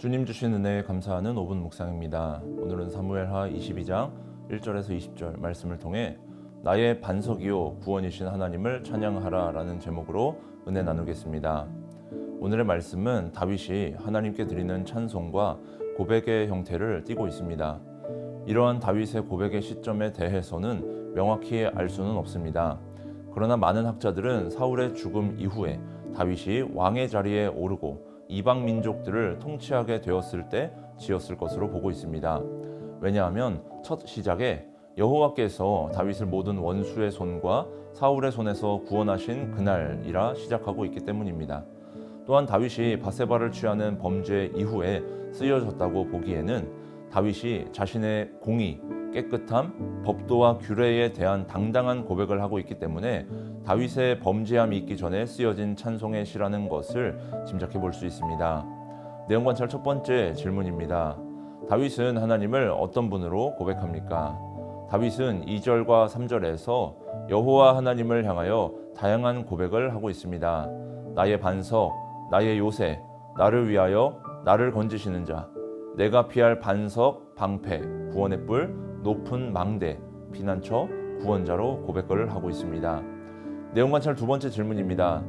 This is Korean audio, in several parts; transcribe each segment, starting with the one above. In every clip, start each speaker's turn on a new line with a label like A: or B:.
A: 주님 주신 은혜에 감사하는 5분 묵상입니다. 오늘은 사무엘하 22장 1절에서 20절 말씀을 통해 나의 반석이요 구원이신 하나님을 찬양하라 라는 제목으로 은혜 나누겠습니다. 오늘의 말씀은 다윗이 하나님께 드리는 찬송과 고백의 형태를 띠고 있습니다. 이러한 다윗의 고백의 시점에 대해서는 명확히 알 수는 없습니다. 그러나 많은 학자들은 사울의 죽음 이후에 다윗이 왕의 자리에 오르고 이방 민족들을 통치하게 되었을 때 지었을 것으로 보고 있습니다. 왜냐하면 첫 시작에 여호와께서 다윗을 모든 원수의 손과 사울의 손에서 구원하신 그날이라 시작하고 있기 때문입니다. 또한 다윗이 바세바를 취하는 범죄 이후에 쓰여졌다고 보기에는 다윗이 자신의 공의, 깨끗함, 법도와 규례에 대한 당당한 고백을 하고 있기 때문에 다윗의 범죄함이 있기 전에 쓰여진 찬송의 시라는 것을 짐작해 볼 수 있습니다. 내용 관찰 첫 번째 질문입니다. 다윗은 하나님을 어떤 분으로 고백합니까? 다윗은 2절과 3절에서 여호와 하나님을 향하여 다양한 고백을 하고 있습니다. 나의 반석, 나의 요새, 나를 위하여 나를 건지시는 자, 내가 피할 반석, 방패, 구원의 뿔, 높은 망대, 피난처, 구원자로 고백을 하고 있습니다. 내용 관찰 두 번째 질문입니다.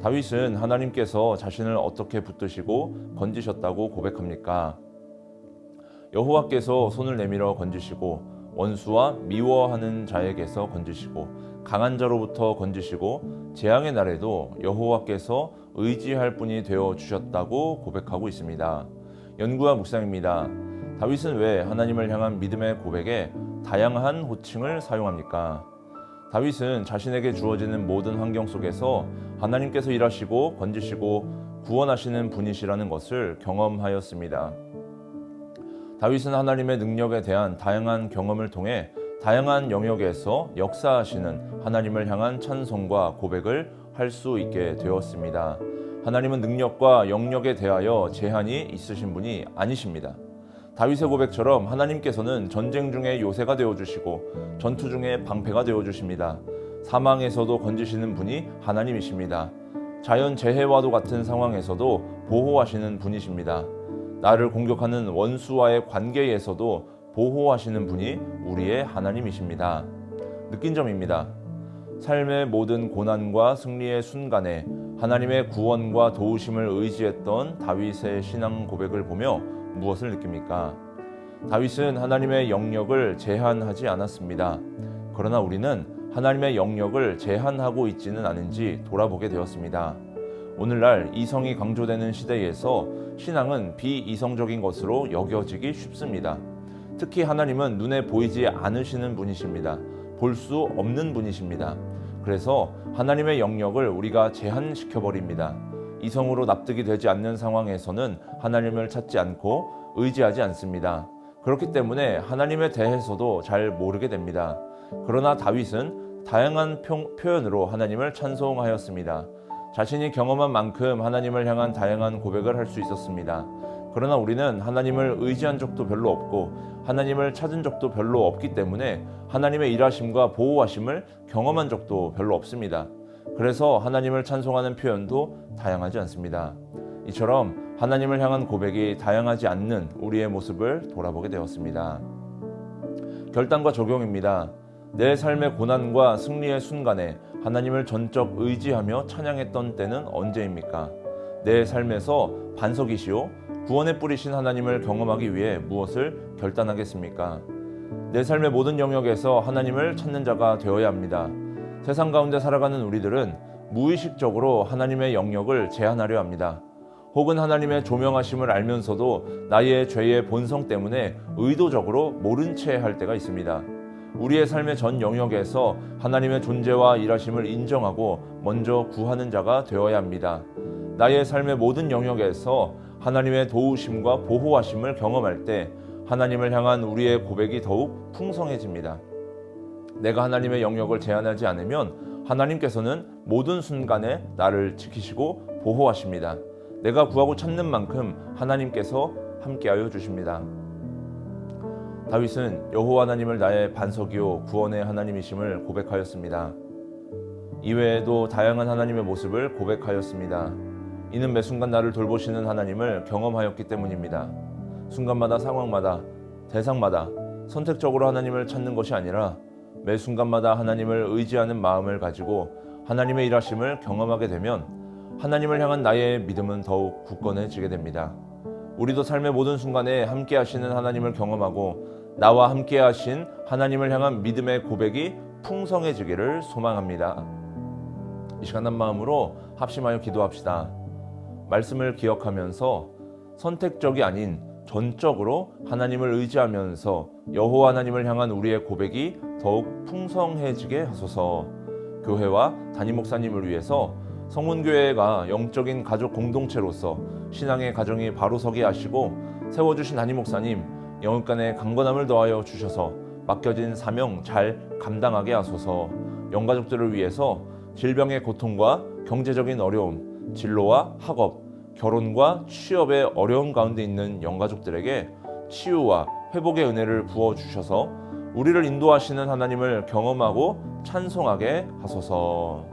A: 다윗은 하나님께서 자신을 어떻게 붙드시고 건지셨다고 고백합니까? 여호와께서 손을 내밀어 건지시고 원수와 미워하는 자에게서 건지시고 강한 자로부터 건지시고 재앙의 날에도 여호와께서 의지할 분이 되어 주셨다고 고백하고 있습니다. 연구와 묵상입니다. 다윗은 왜 하나님을 향한 믿음의 고백에 다양한 호칭을 사용합니까? 다윗은 자신에게 주어지는 모든 환경 속에서 하나님께서 일하시고 건지시고 구원하시는 분이시라는 것을 경험하였습니다. 다윗은 하나님의 능력에 대한 다양한 경험을 통해 다양한 영역에서 역사하시는 하나님을 향한 찬송과 고백을 할 수 있게 되었습니다. 하나님은 능력과 영역에 대하여 제한이 있으신 분이 아니십니다. 다윗의 고백처럼 하나님께서는 전쟁 중에 요새가 되어주시고 전투 중에 방패가 되어주십니다. 사망에서도 건지시는 분이 하나님이십니다. 자연재해와도 같은 상황에서도 보호하시는 분이십니다. 나를 공격하는 원수와의 관계에서도 보호하시는 분이 우리의 하나님이십니다. 느낀 점입니다. 삶의 모든 고난과 승리의 순간에 하나님의 구원과 도우심을 의지했던 다윗의 신앙 고백을 보며 무엇을 느낍니까? 다윗은 하나님의 영역을 제한하지 않았습니다. 그러나 우리는 하나님의 영역을 제한하고 있지는 않은지 돌아보게 되었습니다. 오늘날 이성이 강조되는 시대에서 신앙은 비이성적인 것으로 여겨지기 쉽습니다. 특히 하나님은 눈에 보이지 않으시는 분이십니다. 볼 수 없는 분이십니다. 그래서 하나님의 영역을 우리가 제한시켜버립니다. 이성으로 납득이 되지 않는 상황에서는 하나님을 찾지 않고 의지하지 않습니다. 그렇기 때문에 하나님에 대해서도 잘 모르게 됩니다. 그러나 다윗은 다양한 표현으로 하나님을 찬송하였습니다. 자신이 경험한 만큼 하나님을 향한 다양한 고백을 할 수 있었습니다. 그러나 우리는 하나님을 의지한 적도 별로 없고 하나님을 찾은 적도 별로 없기 때문에 하나님의 일하심과 보호하심을 경험한 적도 별로 없습니다. 그래서 하나님을 찬송하는 표현도 다양하지 않습니다. 이처럼 하나님을 향한 고백이 다양하지 않는 우리의 모습을 돌아보게 되었습니다. 결단과 적용입니다. 내 삶의 고난과 승리의 순간에 하나님을 전적 의지하며 찬양했던 때는 언제입니까? 내 삶에서 반석이시오 구원의 뿌리신 하나님을 경험하기 위해 무엇을 결단하겠습니까? 내 삶의 모든 영역에서 하나님을 찾는 자가 되어야 합니다. 세상 가운데 살아가는 우리들은 무의식적으로 하나님의 영역을 제한하려 합니다. 혹은 하나님의 조명하심을 알면서도 나의 죄의 본성 때문에 의도적으로 모른 채 할 때가 있습니다. 우리의 삶의 전 영역에서 하나님의 존재와 일하심을 인정하고 먼저 구하는 자가 되어야 합니다. 나의 삶의 모든 영역에서 하나님의 도우심과 보호하심을 경험할 때 하나님을 향한 우리의 고백이 더욱 풍성해집니다. 내가 하나님의 영역을 제한하지 않으면 하나님께서는 모든 순간에 나를 지키시고 보호하십니다. 내가 구하고 찾는 만큼 하나님께서 함께하여 주십니다. 다윗은 여호와 하나님을 나의 반석이요 구원의 하나님이심을 고백하였습니다. 이외에도 다양한 하나님의 모습을 고백하였습니다. 이는 매 순간 나를 돌보시는 하나님을 경험하였기 때문입니다. 순간마다 상황마다 대상마다 선택적으로 하나님을 찾는 것이 아니라 매 순간마다 하나님을 의지하는 마음을 가지고 하나님의 일하심을 경험하게 되면 하나님을 향한 나의 믿음은 더욱 굳건해지게 됩니다. 우리도 삶의 모든 순간에 함께 하시는 하나님을 경험하고 나와 함께 하신 하나님을 향한 믿음의 고백이 풍성해지기를 소망합니다. 이 시간 한 마음으로 합심하여 기도합시다. 말씀을 기억하면서 선택적이 아닌 전적으로 하나님을 의지하면서 여호와 하나님을 향한 우리의 고백이 더욱 풍성해지게 하소서. 교회와 담임 목사님을 위해서 성문교회가 영적인 가족 공동체로서 신앙의 가정이 바로 서게 하시고 세워주신 담임 목사님 영육간의 강건함을 더하여 주셔서 맡겨진 사명 잘 감당하게 하소서. 영가족들을 위해서 질병의 고통과 경제적인 어려움, 진로와 학업, 결혼과 취업의 어려움 가운데 있는 영가족들에게 치유와 회복의 은혜를 부어주셔서 우리를 인도하시는 하나님을 경험하고 찬송하게 하소서.